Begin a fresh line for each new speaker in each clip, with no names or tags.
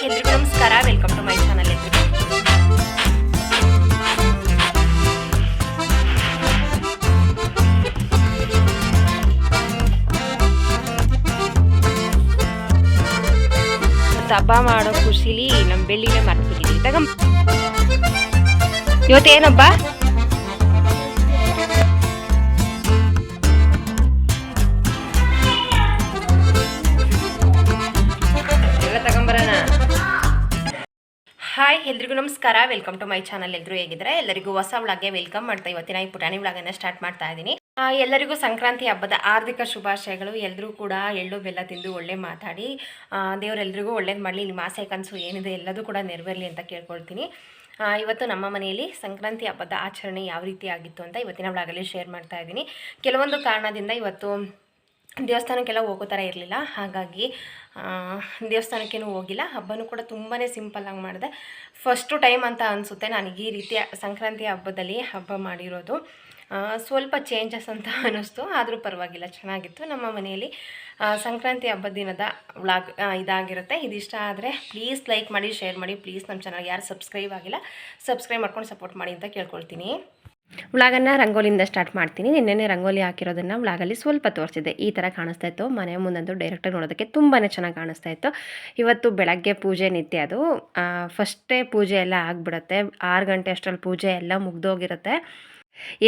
ಎಲ್ರಿಗೂ ನಮಸ್ಕಾರ. Welcome to my channel. ಹಬ್ಬ ಮಾಡೋ ಖುಷಿಲಿ ನಮ್ಮ ಬೆಳ್ಳಿನೇ ಮರ್ತ್ಬಿಟ್ಟಿದ್ದೀವಿ. ಇವತ್ತೇನಬ್ಬ? ಹಾಯ್, ಎಲ್ರಿಗೂ ನಮಸ್ಕಾರ. Welcome to my channel. ಎಲ್ಲರೂ ಹೇಗಿದ್ದಾರೆ? ಎಲ್ಲರಿಗೂ ಹೊಸ ವ್ಲಾಗ್ಗೆ ವೆಲ್ಕಮ್ ಮಾಡ್ತಾ ಇವತ್ತಿನ ಈ ಪುಟಾಣಿ ವ್ಲಾಗನ್ನು ಸ್ಟಾರ್ಟ್ ಮಾಡ್ತಾ ಇದ್ದೀನಿ. ಎಲ್ಲರಿಗೂ ಸಂಕ್ರಾಂತಿ ಹಬ್ಬದ ಹಾರ್ದಿಕ ಶುಭಾಶಯಗಳು. ಎಲ್ಲರೂ ಕೂಡ ಎಳ್ಳು ಬೆಲ್ಲ ತಿಂದು ಒಳ್ಳೆ ಮಾತಾಡಿ ದೇವರೆಲ್ಲರಿಗೂ ಒಳ್ಳೇದು ಮಾಡಲಿ. ನಿಮ್ಮ ಆಸೆ ಕನಸು ಏನಿದೆ ಎಲ್ಲದೂ ಕೂಡ ನೆರವೇರಲಿ ಅಂತ ಕೇಳ್ಕೊಳ್ತೀನಿ. ಇವತ್ತು ನಮ್ಮ ಮನೆಯಲ್ಲಿ ಸಂಕ್ರಾಂತಿ ಹಬ್ಬದ ಆಚರಣೆ ಯಾವ ರೀತಿ ಆಗಿತ್ತು ಅಂತ ಇವತ್ತಿನ ವ್ಲಾಗಲ್ಲಿ ಶೇರ್ ಮಾಡ್ತಾ ಇದ್ದೀನಿ. ಕೆಲವೊಂದು ಕಾರಣದಿಂದ ಇವತ್ತು ದೇವಸ್ಥಾನಕ್ಕೆಲ್ಲ ಹೋಗೋ ಥರ ಇರಲಿಲ್ಲ, ಹಾಗಾಗಿ ದೇವಸ್ಥಾನಕ್ಕೇನು ಹೋಗಿಲ್ಲ. ಹಬ್ಬನೂ ಕೂಡ ತುಂಬಾ ಸಿಂಪಲ್ಲಾಗಿ ಮಾಡಿದೆ. ಫಸ್ಟು ಟೈಮ್ ಅಂತ ಅನಿಸುತ್ತೆ ನನಗೆ ಈ ರೀತಿಯ ಸಂಕ್ರಾಂತಿ ಹಬ್ಬದಲ್ಲಿ ಹಬ್ಬ ಮಾಡಿರೋದು. ಸ್ವಲ್ಪ ಚೇಂಜಸ್ ಅಂತ ಅನ್ನಿಸ್ತು, ಆದರೂ ಪರವಾಗಿಲ್ಲ, ಚೆನ್ನಾಗಿತ್ತು. ನಮ್ಮ ಮನೆಯಲ್ಲಿ ಸಂಕ್ರಾಂತಿ ಹಬ್ಬದ ದಿನದ ವ್ಲಾಗ್ ಇದಾಗಿರುತ್ತೆ. ಇದಿಷ್ಟ ಆದರೆ ಪ್ಲೀಸ್ ಲೈಕ್ ಮಾಡಿ, ಶೇರ್ ಮಾಡಿ. ಪ್ಲೀಸ್ ನಮ್ಮ ಚಾನಲ್ ಯಾರು ಸಬ್ಸ್ಕ್ರೈಬ್ ಆಗಿಲ್ಲ ಸಬ್ಸ್ಕ್ರೈಬ್ ಮಾಡ್ಕೊಂಡು ಸಪೋರ್ಟ್ ಮಾಡಿ ಅಂತ ಕೇಳ್ಕೊಳ್ತೀನಿ. ವ್ಲಾಗನ್ನು ರಂಗೋಲಿಯಿಂದ ಸ್ಟಾರ್ಟ್ ಮಾಡ್ತೀನಿ. ನಿನ್ನೆ ರಂಗೋಲಿ ಹಾಕಿರೋದನ್ನು ವ್ಲಾಗಲ್ಲಿ ಸ್ವಲ್ಪ ತೋರಿಸಿದೆ. ಈ ಥರ ಕಾಣಿಸ್ತಾ ಇತ್ತು. ಮನೆ ಮುಂದಂತೂ ಡೈರೆಕ್ಟಾಗಿ ನೋಡೋದಕ್ಕೆ ತುಂಬಾ ಚೆನ್ನಾಗಿ ಕಾಣಿಸ್ತಾ ಇತ್ತು. ಇವತ್ತು ಬೆಳಗ್ಗೆ ಪೂಜೆ ನಿತ್ಯ, ಅದು ಫಸ್ಟೇ ಪೂಜೆ ಎಲ್ಲ ಆಗಿಬಿಡುತ್ತೆ. 6 ಗಂಟೆ ಅಷ್ಟರಲ್ಲಿ ಪೂಜೆ ಎಲ್ಲ ಮುಗ್ದೋಗಿರುತ್ತೆ.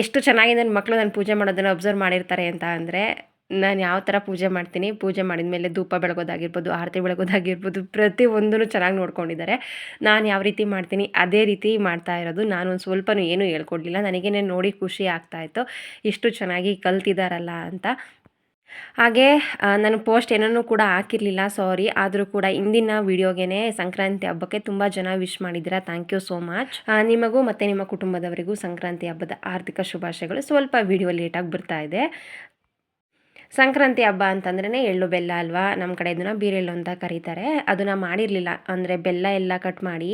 ಎಷ್ಟು ಚೆನ್ನಾಗಿದೆ ನನ್ನ ಮಕ್ಕಳು ನಾನು ಪೂಜೆ ಮಾಡೋದನ್ನು ಅಬ್ಸರ್ವ್ ಮಾಡಿರ್ತಾರೆ ಅಂತ ಅಂದರೆ, ನಾನು ಯಾವ ಥರ ಪೂಜೆ ಮಾಡ್ತೀನಿ, ಪೂಜೆ ಮಾಡಿದ ಮೇಲೆ ಧೂಪ ಬೆಳಗೋದಾಗಿರ್ಬೋದು, ಆರತಿ ಬೆಳಗೋದಾಗಿರ್ಬೋದು, ಪ್ರತಿಯೊಂದೂ ಚೆನ್ನಾಗಿ ನೋಡ್ಕೊಂಡಿದ್ದಾರೆ. ನಾನು ಯಾವ ರೀತಿ ಮಾಡ್ತೀನಿ ಅದೇ ರೀತಿ ಮಾಡ್ತಾ ಇರೋದು. ನಾನು ಒಂದು ಸ್ವಲ್ಪನೂ ಏನೂ ಹೇಳ್ಕೊಡ್ಲಿಲ್ಲ. ನನಗೇನೆ ನೋಡಿ ಖುಷಿ ಆಗ್ತಾಯಿತ್ತು, ಇಷ್ಟು ಚೆನ್ನಾಗಿ ಕಲ್ತಿದ್ದಾರಲ್ಲ ಅಂತ. ಹಾಗೆ ನಾನು ಪೋಸ್ಟ್ ಏನನ್ನೂ ಕೂಡ ಹಾಕಿರಲಿಲ್ಲ, ಸಾರಿ. ಆದರೂ ಕೂಡ ಇಂದಿನ ವಿಡಿಯೋಗೆ ಸಂಕ್ರಾಂತಿ ಹಬ್ಬಕ್ಕೆ ತುಂಬ ಜನ ವಿಶ್ ಮಾಡಿದ್ದೀರಾ. Thank you so much. ನಿಮಗೂ ಮತ್ತು ನಿಮ್ಮ ಕುಟುಂಬದವರಿಗೂ ಸಂಕ್ರಾಂತಿ ಹಬ್ಬದ ಆರ್ಥಿಕ ಶುಭಾಶಯಗಳು. ಸ್ವಲ್ಪ ವಿಡಿಯೋ ಲೇಟಾಗಿ ಬರ್ತಾ ಇದೆ. ಸಂಕ್ರಾಂತಿ ಹಬ್ಬ ಅಂತಂದ್ರೇ ಎಳ್ಳು ಬೆಲ್ಲ ಅಲ್ವಾ, ನಮ್ಮ ಕಡೆ ಇದನ್ನು ಬೀರೆಳ್ಳು ಅಂತ ಕರೀತಾರೆ. ಅದನ್ನು ಮಾಡಿರಲಿಲ್ಲ, ಅಂದರೆ ಬೆಲ್ಲ ಎಲ್ಲ ಕಟ್ ಮಾಡಿ,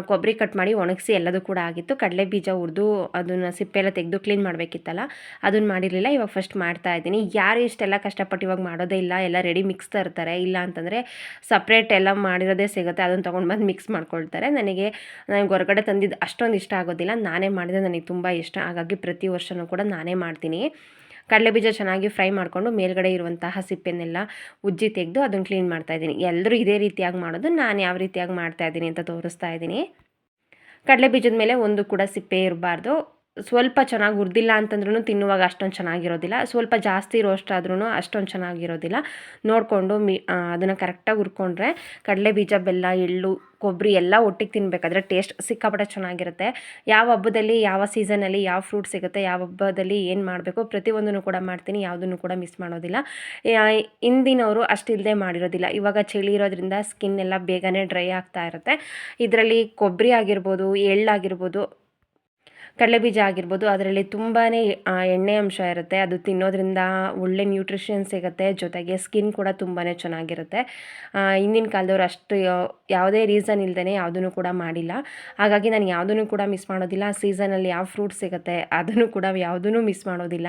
ಕೊಬ್ಬರಿ ಕಟ್ ಮಾಡಿ ಒಣಗಿಸಿ ಎಲ್ಲದೂ ಕೂಡ ಆಗಿತ್ತು. ಕಡಲೆ ಬೀಜ ಹುರಿದು ಅದನ್ನು ಸಿಪ್ಪೆ ಎಲ್ಲ ತೆಗೆದು ಕ್ಲೀನ್ ಮಾಡಬೇಕಿತ್ತಲ್ಲ, ಅದನ್ನು ಮಾಡಿರಲಿಲ್ಲ. ಇವಾಗ ಫಸ್ಟ್ ಮಾಡ್ತಾ ಇದ್ದೀನಿ. ಯಾರು ಇಷ್ಟೆಲ್ಲ ಕಷ್ಟಪಟ್ಟು ಇವಾಗ ಮಾಡೋದೇ ಇಲ್ಲ, ಎಲ್ಲ ರೆಡಿ ಮಿಕ್ಸ್ ತರ್ತಾರೆ. ಇಲ್ಲ ಅಂತಂದರೆ ಸಪ್ರೇಟ್ ಎಲ್ಲ ಮಾಡಿರೋದೇ ಸಿಗುತ್ತೆ, ಅದನ್ನು ತೊಗೊಂಡು ಬಂದು ಮಿಕ್ಸ್ ಮಾಡ್ಕೊಳ್ತಾರೆ. ನನಗೆ ಹೊರಗಡೆ ತಂದಿದ್ದು ಅಷ್ಟೊಂದು ಇಷ್ಟ ಆಗೋದಿಲ್ಲ. ನಾನೇ ಮಾಡಿದ್ರೆ ನನಗೆ ತುಂಬ ಇಷ್ಟ, ಹಾಗಾಗಿ ಪ್ರತಿ ವರ್ಷವೂ ಕೂಡ ನಾನೇ ಮಾಡ್ತೀನಿ. ಕಡಲೆಬೀಜ ಚೆನ್ನಾಗಿ ಫ್ರೈ ಮಾಡಿಕೊಂಡು ಮೇಲ್ಗಡೆ ಇರುವಂತಹ ಸಿಪ್ಪೆನೆಲ್ಲ ಉಜ್ಜಿ ತೆಗೆದು ಅದನ್ನು ಕ್ಲೀನ್ ಮಾಡ್ತಾಯಿದ್ದೀನಿ. ಎಲ್ಲರೂ ಇದೇ ರೀತಿಯಾಗಿ ಮಾಡೋದು, ನಾನು ಯಾವ ರೀತಿಯಾಗಿ ಮಾಡ್ತಾಯಿದ್ದೀನಿ ಅಂತ ತೋರಿಸ್ತಾ ಇದ್ದೀನಿ. ಕಡಲೆಬೀಜದ ಮೇಲೆ ಒಂದು ಕೂಡ ಸಿಪ್ಪೆ ಇರಬಾರ್ದು. ಸ್ವಲ್ಪ ಚೆನ್ನಾಗಿ ಹುರಿದಿಲ್ಲ ಅಂತಂದ್ರೂ ತಿನ್ನುವಾಗ ಅಷ್ಟೊಂದು ಚೆನ್ನಾಗಿರೋದಿಲ್ಲ, ಸ್ವಲ್ಪ ಜಾಸ್ತಿ ರೋಸ್ಟ್ ಆದ್ರೂ ಅಷ್ಟೊಂದು ಚೆನ್ನಾಗಿರೋದಿಲ್ಲ. ನೋಡಿಕೊಂಡು ಅದನ್ನು ಕರೆಕ್ಟಾಗಿ ಹುರ್ಕೊಂಡ್ರೆ ಕಡಲೆಬೀಜ, ಬೆಲ್ಲ, ಎಳ್ಳು, ಕೊಬ್ಬರಿ ಎಲ್ಲ ಒಟ್ಟಿಗೆ ತಿನ್ನಬೇಕಾದ್ರೆ ಟೇಸ್ಟ್ ಸಿಕ್ಕಾಪಟ್ಟೆ ಚೆನ್ನಾಗಿರುತ್ತೆ. ಯಾವ ಹಬ್ಬದಲ್ಲಿ ಯಾವ ಸೀಸನಲ್ಲಿ ಯಾವ ಫ್ರೂಟ್ ಸಿಗುತ್ತೆ, ಯಾವ ಹಬ್ಬದಲ್ಲಿ ಏನು ಮಾಡಬೇಕು ಪ್ರತಿಯೊಂದನ್ನು ಕೂಡ ಮಾಡ್ತೀನಿ, ಯಾವುದನ್ನು ಕೂಡ ಮಿಸ್ ಮಾಡೋದಿಲ್ಲ. ಹಿಂದಿನವರು ಅಷ್ಟಿಲ್ಲದೆ ಮಾಡಿರೋದಿಲ್ಲ. ಇವಾಗ ಚಳಿ ಇರೋದ್ರಿಂದ ಸ್ಕಿನ್ ಎಲ್ಲ ಬೇಗನೆ ಡ್ರೈ ಆಗ್ತಾ ಇರುತ್ತೆ. ಇದರಲ್ಲಿ ಕೊಬ್ಬರಿ ಆಗಿರ್ಬೋದು, ಎಳ್ಳಾಗಿರ್ಬೋದು, ಕಡಲೆಬೀಜ ಆಗಿರ್ಬೋದು, ಅದರಲ್ಲಿ ತುಂಬಾ ಎಣ್ಣೆ ಅಂಶ ಇರುತ್ತೆ. ಅದು ತಿನ್ನೋದ್ರಿಂದ ಒಳ್ಳೆ ನ್ಯೂಟ್ರಿಷನ್ ಸಿಗುತ್ತೆ, ಜೊತೆಗೆ ಸ್ಕಿನ್ ಕೂಡ ತುಂಬಾ ಚೆನ್ನಾಗಿರುತ್ತೆ. ಹಿಂದಿನ ಕಾಲದವ್ರು ಅಷ್ಟು ಯಾವುದೇ ರೀಸನ್ ಇಲ್ಲದೇ ಯಾವುದನ್ನು ಕೂಡ ಮಾಡಿಲ್ಲ. ಹಾಗಾಗಿ ನಾನು ಯಾವುದನ್ನು ಕೂಡ ಮಿಸ್ ಮಾಡೋದಿಲ್ಲ. ಸೀಸನಲ್ಲಿ ಯಾವ ಫ್ರೂಟ್ ಸಿಗುತ್ತೆ ಅದನ್ನು ಕೂಡ ಯಾವುದೂ ಮಿಸ್ ಮಾಡೋದಿಲ್ಲ.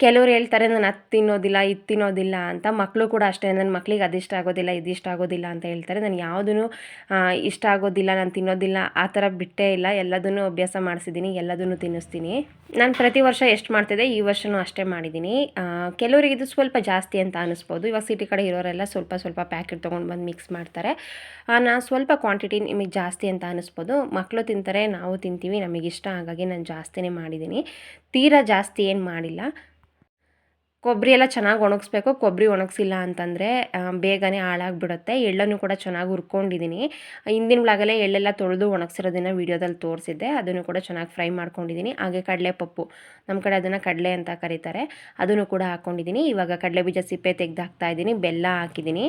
ಕೆಲವ್ರು ಹೇಳ್ತಾರೆ ನಾನು ಅದು ತಿನ್ನೋದಿಲ್ಲ, ಇದು ತಿನ್ನೋದಿಲ್ಲ ಅಂತ. ಮಕ್ಕಳು ಕೂಡ ಅಷ್ಟೇ, ನನ್ನ ಮಕ್ಕಳಿಗೆ ಅದಿಷ್ಟ ಆಗೋದಿಲ್ಲ, ಇದಿಷ್ಟ ಆಗೋದಿಲ್ಲ ಅಂತ ಹೇಳ್ತಾರೆ. ನಾನು ಯಾವುದೂ ಇಷ್ಟ ಆಗೋದಿಲ್ಲ, ನಾನು ತಿನ್ನೋದಿಲ್ಲ ಆ ಥರ ಬಿಟ್ಟೇ ಇಲ್ಲ. ಎಲ್ಲದನ್ನು ಅಭ್ಯಾಸ ಮಾಡಿಸಿದ್ದೀನಿ, ಎಲ್ಲದನ್ನು ತಿನ್ನಿಸ್ತೀನಿ. ನಾನು ಪ್ರತಿ ವರ್ಷ ಎಷ್ಟು ಮಾಡ್ತಿದ್ದೆ ಈ ವರ್ಷವೂ ಅಷ್ಟೇ ಮಾಡಿದ್ದೀನಿ. ಕೆಲವರಿಗೆ ಇದು ಸ್ವಲ್ಪ ಜಾಸ್ತಿ ಅಂತ ಅನ್ನಿಸ್ಬೋದು. ಇವಾಗ ಸಿಟಿ ಕಡೆ ಇರೋರೆಲ್ಲ ಸ್ವಲ್ಪ ಸ್ವಲ್ಪ ಪ್ಯಾಕೆಟ್ ತೊಗೊಂಡು ಬಂದು ಮಿಕ್ಸ್ ಮಾಡ್ತಾರೆ. ನಾನು ಸ್ವಲ್ಪ ಕ್ವಾಂಟಿಟಿ ನಿಮಗೆ ಜಾಸ್ತಿ ಅಂತ ಅನ್ನಿಸ್ಬೋದು. ಮಕ್ಕಳು ತಿಂತಾರೆ, ನಾವು ತಿಂತೀವಿ, ನಮಗಿಷ್ಟ, ಹಾಗಾಗಿ ನಾನು ಜಾಸ್ತಿನೇ ಮಾಡಿದ್ದೀನಿ. ತೀರಾ ಜಾಸ್ತಿ ಏನು ಮಾಡಿಲ್ಲ. ಕೊಬ್ಬರಿ ಎಲ್ಲ ಚೆನ್ನಾಗಿ ಒಣಗಿಸ್ಬೇಕು. ಕೊಬ್ಬರಿ ಒಣಗಿಸಿಲ್ಲ ಅಂತಂದರೆ ಬೇಗನೆ ಹಾಳಾಗಿಬಿಡುತ್ತೆ. ಎಳ್ಳನ್ನು ಕೂಡ ಚೆನ್ನಾಗಿ ಹುರ್ಕೊಂಡಿದ್ದೀನಿ. ಹಿಂದಿನ ವ್ಲಾಗಲ್ಲೇ ಎಳ್ಳೆಲ್ಲ ತೊಳೆದು ಒಣಗಿಸಿರೋದನ್ನು ವೀಡಿಯೋದಲ್ಲಿ ತೋರಿಸಿದ್ದೆ. ಅದನ್ನು ಕೂಡ ಚೆನ್ನಾಗಿ ಫ್ರೈ ಮಾಡ್ಕೊಂಡಿದ್ದೀನಿ. ಹಾಗೆ ಕಡಲೆಪಪ್ಪು, ನಮ್ಮ ಕಡೆ ಅದನ್ನು ಕಡಲೆ ಅಂತ ಕರೀತಾರೆ, ಅದನ್ನು ಕೂಡ ಹಾಕ್ಕೊಂಡಿದ್ದೀನಿ. ಇವಾಗ ಕಡಲೆಬೀಜ ಸಿಪ್ಪೆ ತೆಗೆದು ಹಾಕ್ತಾಯಿದ್ದೀನಿ, ಬೆಲ್ಲ ಹಾಕಿದ್ದೀನಿ.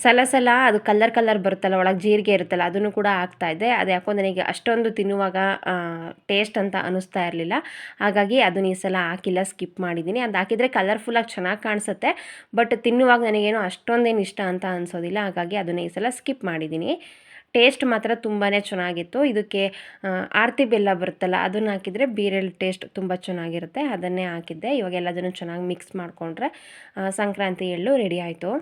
ಸಲ ಅದು ಕಲರ್ ಬರುತ್ತಲ್ಲ, ಒಳಗೆ ಜೀರಿಗೆ ಇರುತ್ತಲ್ಲ, ಅದನ್ನು ಕೂಡ ಹಾಕ್ತಾಯಿದ್ದೆ. ಅದು ಯಾಕೋ ನನಗೆ ಅಷ್ಟೊಂದು ತಿನ್ನುವಾಗ ಟೇಸ್ಟ್ ಅಂತ ಅನ್ನಿಸ್ತಾ ಇರಲಿಲ್ಲ, ಹಾಗಾಗಿ ಅದನ್ನು ಈ ಸಲ ಹಾಕಿಲ್ಲ, ಸ್ಕಿಪ್ ಮಾಡಿದ್ದೀನಿ. ಅದು ಹಾಕಿದರೆ ಕಲರ್ಫುಲ್ಲಾಗಿ ಚೆನ್ನಾಗಿ ಕಾಣಿಸುತ್ತೆ, ಬಟ್ ತಿನ್ನುವಾಗ ನನಗೇನು ಅಷ್ಟೊಂದೇನು ಇಷ್ಟ ಅಂತ ಅನಿಸೋದಿಲ್ಲ, ಹಾಗಾಗಿ ಅದನ್ನು ಈ ಸಲ ಸ್ಕಿಪ್ ಮಾಡಿದ್ದೀನಿ. ಟೇಸ್ಟ್ ಮಾತ್ರ ತುಂಬಾ ಚೆನ್ನಾಗಿತ್ತು. ಇದಕ್ಕೆ ಆರತಿ ಬೆಲ್ಲ ಬರುತ್ತಲ್ಲ, ಅದನ್ನು ಹಾಕಿದರೆ ಬೀರೆಳ್ಳು ಟೇಸ್ಟ್ ತುಂಬ ಚೆನ್ನಾಗಿರುತ್ತೆ, ಅದನ್ನೇ ಹಾಕಿದ್ದೆ. ಇವಾಗ ಎಲ್ಲದನ್ನು ಚೆನ್ನಾಗಿ ಮಿಕ್ಸ್ ಮಾಡಿಕೊಂಡ್ರೆ ಸಂಕ್ರಾಂತಿ ಎಳ್ಳು ರೆಡಿ ಆಯಿತು.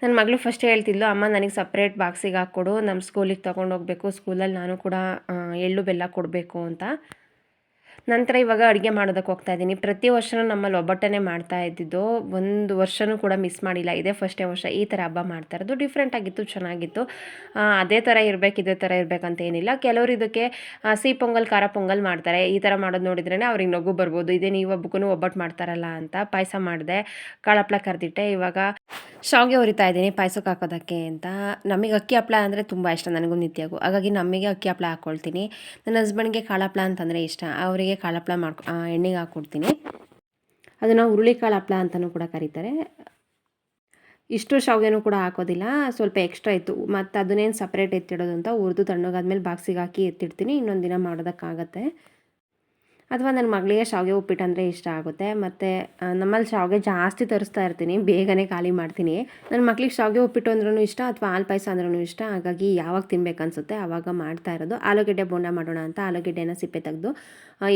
ನನ್ನ ಮಗಳು ಫಸ್ಟ್ ಹೇಳ್ತಿದ್ಲು, ಅಮ್ಮ ನನಗೆ ಸಪ್ರೇಟ್ ಬಾಕ್ಸಿಗೆ ಹಾಕ್ಕೊಡು, ನಮ್ಮ ಸ್ಕೂಲಿಗೆ ತೊಗೊಂಡೋಗ್ಬೇಕು, ಸ್ಕೂಲಲ್ಲಿ ನಾನು ಕೂಡ ಎಳ್ಳು ಬೆಲ್ಲ ಕೊಡಬೇಕು ಅಂತ. ನಂತರ ಇವಾಗ ಅಡುಗೆ ಮಾಡೋದಕ್ಕೆ ಹೋಗ್ತಾ ಇದ್ದೀನಿ. ಪ್ರತಿ ವರ್ಷವೂ ನಮ್ಮಲ್ಲಿ ಒಬ್ಬಟ್ಟನೇ ಮಾಡ್ತಾ ಇದ್ದಿದ್ದು, ಒಂದು ವರ್ಷವೂ ಕೂಡ ಮಿಸ್ ಮಾಡಿಲ್ಲ. ಇದೇ ಫಸ್ಟೇ ವರ್ಷ ಈ ಥರ ಹಬ್ಬ ಮಾಡ್ತಾ ಇರೋದು. ಡಿಫ್ರೆಂಟ್ ಆಗಿತ್ತು, ಚೆನ್ನಾಗಿತ್ತು. ಅದೇ ಥರ ಇರಬೇಕು, ಇದೇ ಥರ ಇರಬೇಕಂತ ಏನಿಲ್ಲ. ಕೆಲವರು ಇದಕ್ಕೆ ಸಿಹಿ ಪೊಂಗಲ್, ಖಾರ ಪೊಂಗಲ್ ಮಾಡ್ತಾರೆ. ಈ ಥರ ಮಾಡೋದು ನೋಡಿದ್ರೇ ಅವ್ರಿಗೆ ನಗು ಬರ್ಬೋದು, ಇದೇ ನೀವು ಹಬ್ಬಕ್ಕೂ ಒಬ್ಬಟ್ಟು ಮಾಡ್ತಾರಲ್ಲ ಅಂತ. ಪಾಯಸ ಮಾಡಿದೆ, ಕಾಳಪ್ಳ ಕರೆದಿಟ್ಟೆ. ಇವಾಗ ಶಾವಿಗೆ ಹುರಿತಾ ಇದ್ದೀನಿ ಪಾಯಸಕ್ಕೆ ಹಾಕೋದಕ್ಕೆ ಅಂತ. ನಮಗೆ ಅಕ್ಕಿ ಹಪ್ಪಳ ಅಂದರೆ ತುಂಬ ಇಷ್ಟ, ನನಗೂ ನಿತ್ಯಗೂ. ಹಾಗಾಗಿ ನಮಗೆ ಅಕ್ಕಿ ಹಪ್ಪಳ ಹಾಕ್ಕೊಳ್ತೀನಿ. ನನ್ನ ಹಸ್ಬೆಂಡ್ಗೆ ಕಾಳಪ್ಳ ಅಂತಂದರೆ ಇಷ್ಟ, ಅವರಿಗೆ ಕಾಳಪ್ಳ ಎಣ್ಣೆಗೆ ಹಾಕ್ಕೊಡ್ತೀನಿ. ಅದನ್ನು ಹುರುಳಿಕಾಳು ಹಪ್ಪಳ ಅಂತಲೂ ಕೂಡ ಕರೀತಾರೆ. ಇಷ್ಟು ಶಾವಿಗೆನೂ ಕೂಡ ಹಾಕೋದಿಲ್ಲ, ಸ್ವಲ್ಪ ಎಕ್ಸ್ಟ್ರಾ ಇತ್ತು, ಮತ್ತು ಅದನ್ನೇನು ಸಪ್ರೇಟ್ ಎತ್ತಿಡೋದು ಅಂತ ಹುರಿದು ತಣ್ಣಗಾದ್ಮೇಲೆ ಬಾಕ್ಸಿಗೆ ಹಾಕಿ ಎತ್ತಿಡ್ತೀನಿ. ಇನ್ನೊಂದು ದಿನ ಮಾಡೋದಕ್ಕಾಗತ್ತೆ. ಅಥವಾ ನನ್ನ ಮಗಳಿಗೆ ಶಾವಿಗೆ ಉಪ್ಪಿಟ್ಟು ಅಂದರೆ ಇಷ್ಟ ಆಗುತ್ತೆ. ಮತ್ತು ನಮ್ಮಲ್ಲಿ ಶಾವಿಗೆ ಜಾಸ್ತಿ ತರಿಸ್ತಾ ಇರ್ತೀನಿ, ಬೇಗನೆ ಖಾಲಿ ಮಾಡ್ತೀನಿ. ನನ್ನ ಮಕ್ಳಿಗೆ ಶಾವಿಗೆ ಉಪ್ಪಿಟ್ಟು ಅಂದ್ರೂ ಇಷ್ಟ, ಅಥವಾ ಹಾಲು ಪಾಯಸ ಅಂದ್ರೂ ಇಷ್ಟ. ಹಾಗಾಗಿ ಯಾವಾಗ ತಿನ್ಬೇಕು ಅನಿಸುತ್ತೆ ಆವಾಗ ಮಾಡ್ತಾ ಇರೋದು. ಆಲೂಗೆಡ್ಡೆ ಬೋಂಡ ಮಾಡೋಣ ಅಂತ ಆಲೂಗೆಡ್ಡೆನ ಸಿಪ್ಪೆ ತೆಗೆದು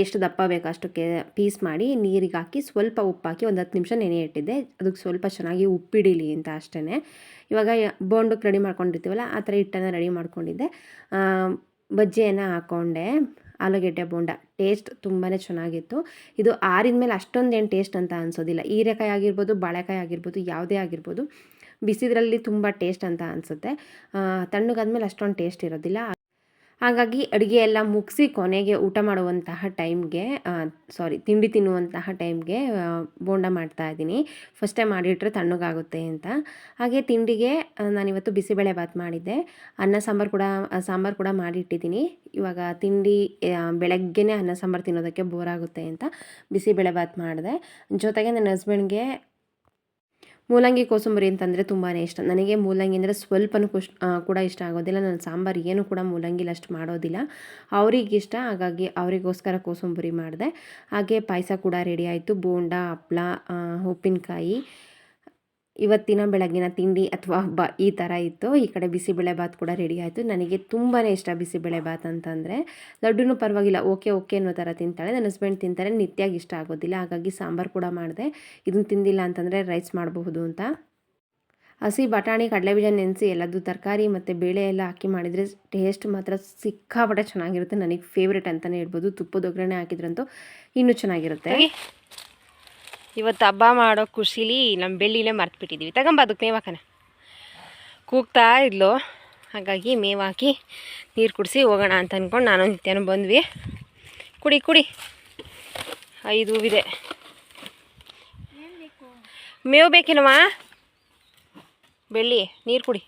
ಎಷ್ಟು ದಪ್ಪ ಬೇಕು ಅಷ್ಟಕ್ಕೆ ಪೀಸ್ ಮಾಡಿ ನೀರಿಗೆ ಹಾಕಿ ಸ್ವಲ್ಪ ಉಪ್ಪು ಹಾಕಿ ಒಂದು 10 ನಿಮಿಷ ನೆನೆ ಇಟ್ಟಿದ್ದೆ. ಅದಕ್ಕೆ ಸ್ವಲ್ಪ ಚೆನ್ನಾಗಿ ಉಪ್ಪಿಡಿಲಿ ಅಂತ ಅಷ್ಟೇ. ಇವಾಗ ಬೋಂಡಕ್ಕೆ ರೆಡಿ ಮಾಡ್ಕೊಂಡಿರ್ತೀವಲ್ಲ ಆ ಥರ ಹಿಟ್ಟನ್ನು ರೆಡಿ ಮಾಡ್ಕೊಂಡಿದ್ದೆ. ಬಜ್ಜಿಯನ್ನು ಹಾಕ್ಕೊಂಡೆ. ಆಲೂಗೆಡ್ಡೆ ಬೋಂಡ ಟೇಸ್ಟ್ ತುಂಬಾ ಚೆನ್ನಾಗಿತ್ತು. ಇದು ಆರಿದ ಮೇಲೆ ಅಷ್ಟೊಂದೇನು ಟೇಸ್ಟ್ ಅಂತ ಅನಿಸೋದಿಲ್ಲ. ಹೀರೆಕಾಯಿ ಆಗಿರ್ಬೋದು, ಬಾಳೆಕಾಯಿ ಆಗಿರ್ಬೋದು, ಯಾವುದೇ ಆಗಿರ್ಬೋದು, ಬಿಸಿದ್ರಲ್ಲಿ ತುಂಬ ಟೇಸ್ಟ್ ಅಂತ ಅನಿಸುತ್ತೆ. ತಣ್ಣಗಾದ್ಮೇಲೆ ಅಷ್ಟೊಂದು ಟೇಸ್ಟ್ ಇರೋದಿಲ್ಲ. ಹಾಗಾಗಿ ಅಡುಗೆ ಎಲ್ಲ ಮುಗಿಸಿ ಕೊನೆಗೆ ಊಟ ಮಾಡುವಂತಹ ಟೈಮ್ಗೆ ತಿಂಡಿ ತಿನ್ನುವಂತಹ ಟೈಮ್ಗೆ ಬೋಂಡ ಮಾಡ್ತಾಯಿದ್ದೀನಿ. ಫಸ್ಟೇ ಮಾಡಿಟ್ರೆ ತಣ್ಣಗಾಗುತ್ತೆ ಅಂತ. ಹಾಗೆ ತಿಂಡಿಗೆ ನಾನಿವತ್ತು ಬಿಸಿಬೇಳೆಭಾತ್ ಮಾಡಿದ್ದೆ. ಸಾಂಬಾರು ಕೂಡ ಮಾಡಿಟ್ಟಿದ್ದೀನಿ. ಇವಾಗ ತಿಂಡಿ ಬೆಳಗ್ಗೆನೇ ಅನ್ನ ಸಾಂಬಾರು ತಿನ್ನೋದಕ್ಕೆ ಬೋರ್ ಆಗುತ್ತೆ ಅಂತ ಬಿಸಿಬೇಳೆಭಾತ್ ಮಾಡಿದೆ. ಜೊತೆಗೆ ನನ್ನ ಹಸ್ಬೆಂಡ್ಗೆ ಮೂಲಂಗಿ ಕೋಸಂಬರಿ ಅಂತಂದರೆ ತುಂಬಾ ಇಷ್ಟ. ನನಗೆ ಮೂಲಂಗಿ ಅಂದರೆ ಸ್ವಲ್ಪನೂ ಕೂಡ ಇಷ್ಟ ಆಗೋದಿಲ್ಲ. ನಾನು ಸಾಂಬಾರು ಏನು ಕೂಡ ಮೂಲಂಗಿಲಿ ಅಷ್ಟು ಮಾಡೋದಿಲ್ಲ, ಅವರಿಗಿಷ್ಟ. ಹಾಗಾಗಿ ಅವರಿಗೋಸ್ಕರ ಕೋಸಂಬರಿ ಮಾಡಿದೆ. ಹಾಗೆ ಪಾಯಸ ಕೂಡ ರೆಡಿ ಆಯಿತು. ಬೋಂಡ, ಹಪ್ಪಳ, ಉಪ್ಪಿನಕಾಯಿ ಇವತ್ತಿನ ಬೆಳಗ್ಗಿನ ತಿಂಡಿ ಅಥವಾ ಹಬ್ಬ ಈ ಥರ ಇತ್ತು. ಈ ಕಡೆ ಬಿಸಿಬೇಳೆಭಾತ್ ಕೂಡ ರೆಡಿ ಆಯಿತು. ನನಗೆ ತುಂಬಾ ಇಷ್ಟ ಬಿಸಿಬೇಳೆಭಾತ್ ಅಂತಂದರೆ. ಲಡ್ಡುನೂ ಪರವಾಗಿಲ್ಲ, ಓಕೆ ಅನ್ನೋ ಥರ ತಿಂತಾಳೆ. ನನ್ನ ಹಸ್ಬೆಂಡ್ ತಿಂತಾರೆ, ನಿತ್ಯಾಗಿ ಇಷ್ಟ ಆಗೋದಿಲ್ಲ. ಹಾಗಾಗಿ ಸಾಂಬಾರು ಕೂಡ ಮಾಡಿದೆ. ಇದನ್ನು ತಿಂದಿಲ್ಲ ಅಂತಂದರೆ ರೈಸ್ ಮಾಡಬಹುದು ಅಂತ. ಹಸಿ ಬಟಾಣಿ, ಕಡಲೆಬೀಜ ನೆನೆಸಿ ಎಲ್ಲದೂ ತರಕಾರಿ ಮತ್ತು ಬೇಳೆ ಎಲ್ಲ ಹಾಕಿ ಮಾಡಿದರೆ ಟೇಸ್ಟ್ ಮಾತ್ರ ಸಿಕ್ಕಾಪಟ್ಟೆ ಚೆನ್ನಾಗಿರುತ್ತೆ. ನನಗೆ ಫೇವ್ರೇಟ್ ಅಂತಲೇ ಹೇಳ್ಬೋದು. ತುಪ್ಪದ ಒಗ್ಗರಣೆ ಹಾಕಿದ್ರಂತೂ ಇನ್ನೂ ಚೆನ್ನಾಗಿರುತ್ತೆ. ಇವತ್ತು ಹಬ್ಬ ಮಾಡೋ ಖುಷಿಲಿ ನಮ್ಮ ಬೆಳ್ಳಿಲೇ ಮರ್ತ್ಬಿಟ್ಟಿದ್ದೀವಿ. ತಗೊಂಬ ಅದಕ್ಕೆ ಮೇವಾಕನ ಕೂಗ್ತಾ ಇದ್ಲು. ಹಾಗಾಗಿ ಮೇವು ಹಾಕಿ ನೀರು ಕುಡಿಸಿ ಹೋಗೋಣ ಅಂತ ಅಂದ್ಕೊಂಡು ನಾನು ನಿತ್ಯನೂ ಬಂದ್ವಿ. ಕುಡಿ 5 ಹೂವಿದೆ. ಮೇವು ಬೇಕೇನವ? ಬೆಳ್ಳಿ ನೀರು ಕುಡಿ.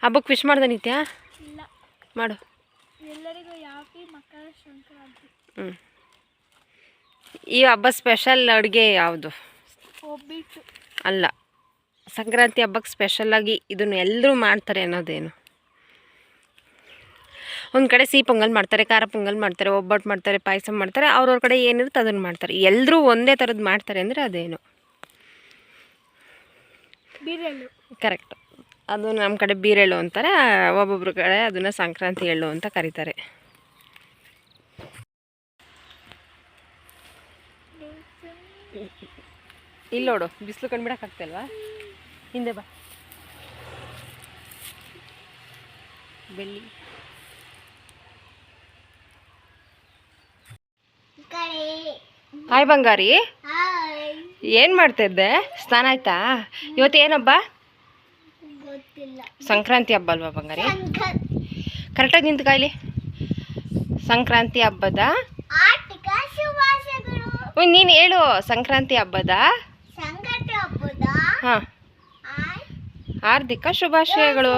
ಹಬ್ಬಕ್ಕೆ ಫಿಶ್ ಮಾಡ್ದೆ ನಿತ್ಯ? ಮಾಡು. ಈ ಹಬ್ಬ ಸ್ಪೆಷಲ್ ಅಡುಗೆ ಯಾವುದು? ಅಲ್ಲ, ಸಂಕ್ರಾಂತಿ ಹಬ್ಬಕ್ಕೆ ಸ್ಪೆಷಲ್ಲಾಗಿ ಇದನ್ನು ಎಲ್ಲರೂ ಮಾಡ್ತಾರೆ ಅನ್ನೋದೇನು? ಒಂದು ಕಡೆ ಸಿಹಿ ಪೊಂಗಲ್ ಮಾಡ್ತಾರೆ, ಖಾರ ಪೊಂಗಲ್ ಮಾಡ್ತಾರೆ, ಒಬ್ಬಟ್ಟು ಮಾಡ್ತಾರೆ, ಪಾಯಸ ಮಾಡ್ತಾರೆ. ಅವ್ರವ್ರ ಕಡೆ ಏನಿರುತ್ತೆ ಅದನ್ನು ಮಾಡ್ತಾರೆ. ಎಲ್ಲರೂ ಒಂದೇ ಥರದ್ದು ಮಾಡ್ತಾರೆ ಅಂದರೆ ಅದೇನು? ಬೀರೆಳ್ಳು. ಕರೆಕ್ಟ್. ಅದು ನಮ್ಮ ಕಡೆ ಬೀರೆಳ್ಳು ಅಂತಾರೆ, ಒಬ್ಬೊಬ್ರ ಕಡೆ ಅದನ್ನು ಸಂಕ್ರಾಂತಿ ಎಳ್ಳು ಅಂತ ಕರೀತಾರೆ. ಇಲ್ಲಿ ನೋಡು, ಬಿಸಿಲು ಕಂಡುಬಿಡೋಕ್ಕಾಗ್ತಲ್ವಾ? ಹಿಂದೆ ಬಾ. ಬೆಳ್ಳಿ ಹಾಯ್ ಬಂಗಾರಿ, ಏನು ಮಾಡ್ತಿದ್ದೆ? ಸ್ನಾನ ಆಯ್ತಾ? ಇವತ್ತು ಏನಬ್ಬ? ಸಂಕ್ರಾಂತಿ ಹಬ್ಬ ಅಲ್ವಾ ಬಂಗಾರಿ? ಕರೆಕ್ಟಾಗಿ ನಿಂತು ಕಾಯ್ಲಿ. ಸಂಕ್ರಾಂತಿ ಹಬ್ಬದ ನೀನು ಹೇಳು. ಸಂಕ್ರಾಂತಿ ಹಬ್ಬದ ಹಾಂ ಹಾರ್ದಿಕ ಶುಭಾಶಯಗಳು.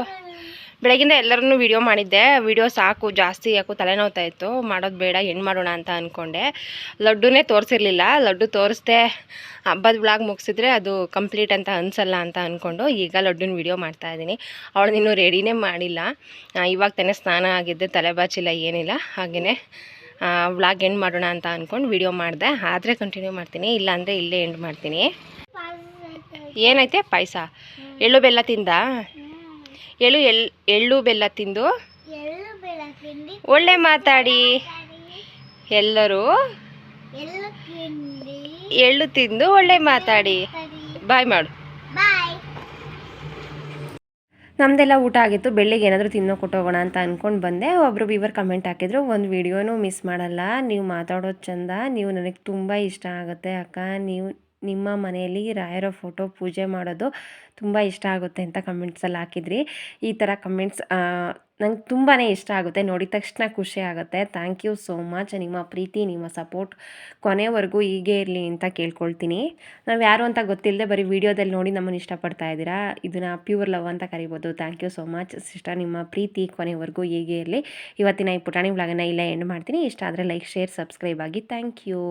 ಬೆಳಗಿಂದ ಎಲ್ಲರನ್ನೂ ವಿಡಿಯೋ ಮಾಡಿದ್ದೆ. ವಿಡಿಯೋ ಸಾಕು, ಜಾಸ್ತಿ ಯಾಕೋ ತಲೆನೋವ್ತಾ ಇತ್ತು, ಮಾಡೋದು ಬೇಡ, ಹೆಣ್ಣು ಮಾಡೋಣ ಅಂತ ಅಂದ್ಕೊಂಡೆ. ಲಡ್ಡುನೇ ತೋರಿಸಿರ್ಲಿಲ್ಲ. ಲಡ್ಡು ತೋರಿಸ್ದೆ, ಹಬ್ಬದ ವ್ಲಾಗ್ ಮುಗಿಸಿದ್ರೆ ಅದು ಕಂಪ್ಲೀಟ್ ಅಂತ ಅನಿಸಲ್ಲ ಅಂತ ಅಂದ್ಕೊಂಡು ಈಗ ಲಡ್ಡುನ ವಿಡಿಯೋ ಮಾಡ್ತಾಯಿದ್ದೀನಿ. ಅವಳು ಇನ್ನೂ ರೆಡಿನೇ ಮಾಡಿಲ್ಲ. ಇವಾಗ ತಾನೇ ಸ್ನಾನ ಆಗಿದ್ದೆ, ತಲೆ ಬಾಚಿಲ್ಲ, ಏನಿಲ್ಲ. ಹಾಗೆಯೇ ವ್ಲಾಗ್ ಎಂಡ್ ಮಾಡೋಣ ಅಂತ ಅಂದ್ಕೊಂಡು ವಿಡಿಯೋ ಮಾಡಿದೆ. ಆದರೆ ಕಂಟಿನ್ಯೂ ಮಾಡ್ತೀನಿ, ಇಲ್ಲಾಂದರೆ ಇಲ್ಲೇ ಎಂಡ್ ಮಾಡ್ತೀನಿ. ಏನೈತೆ? ಪಾಯಸ. ಎಳ್ಳು ಬೆಲ್ಲ ತಿಂದ? ಎಳ್ಳು ಬೆಲ್ಲ ತಿಂದು ಒಳ್ಳೆ ಮಾತಾಡಿ. ಎಲ್ಲರೂ ಎಳ್ಳು ತಿಂದು ಒಳ್ಳೆ ಮಾತಾಡಿ. ಬಾಯ್ ಮಾಡು.
ಬಾಯ್.
ನಮ್ಮದೆಲ್ಲ ಊಟ ಆಗಿತ್ತು. ಬೆಳಿಗ್ಗೆ ಏನಾದರೂ ತಿನ್ನೋ ಕೊಟ್ಟೋಗೋಣ ಅಂತ ಅಂದ್ಕೊಂಡು ಬಂದೆ. ಒಬ್ಬರು ವ್ಯೂವರ್ ಕಮೆಂಟ್ ಹಾಕಿದ್ರು, ಒಂದು ವೀಡಿಯೋನೂ ಮಿಸ್ ಮಾಡಲ್ಲ, ನೀವು ಮಾತಾಡೋದು ಚಂದ, ನೀವು ನನಗೆ ತುಂಬ ಇಷ್ಟ ಆಗುತ್ತೆ ಅಕ್ಕ, ನೀವು ನಿಮ್ಮ ಮನೆಯಲ್ಲಿ ರಾಯರ ಫೋಟೋ ಪೂಜೆ ಮಾಡೋದು ತುಂಬ ಇಷ್ಟ ಆಗುತ್ತೆ ಅಂತ ಕಮೆಂಟ್ಸಲ್ಲಿ ಹಾಕಿದ್ರಿ. ಈ ಥರ ಕಮೆಂಟ್ಸ್ ನಂಗೆ ತುಂಬಾ ಇಷ್ಟ ಆಗುತ್ತೆ, ನೋಡಿದ ತಕ್ಷಣ ಖುಷಿ ಆಗುತ್ತೆ. Thank you so much. ನಿಮ್ಮ ಪ್ರೀತಿ, ನಿಮ್ಮ ಸಪೋರ್ಟ್ ಕೊನೆವರೆಗೂ ಹೀಗೆ ಇರಲಿ ಅಂತ ಕೇಳ್ಕೊಳ್ತೀನಿ. ನಾವು ಯಾರು ಅಂತ ಗೊತ್ತಿಲ್ಲದೆ ಬರೀ ವೀಡಿಯೋದಲ್ಲಿ ನೋಡಿ ನಮ್ಮನ್ನು ಇಷ್ಟಪಡ್ತಾ ಇದ್ದೀರಾ, ಇದನ್ನು ಪ್ಯೂರ್ ಲವ್ ಅಂತ ಕರಿಬೋದು. Thank you so much sister. ನಿಮ್ಮ ಪ್ರೀತಿ ಕೊನೆವರೆಗೂ ಹೀಗೆ ಇರಲಿ. ಇವತ್ತಿನ ಈ ಪುಟಾಣಿ ವ್ಲಾಗನ್ನು ಇಲ್ಲೇ ಎಂಡ್ ಮಾಡ್ತೀನಿ. ಇಷ್ಟ ಆದರೆ ಲೈಕ್, ಶೇರ್, ಸಬ್ಸ್ಕ್ರೈಬ್ ಆಗಿ. Thank you.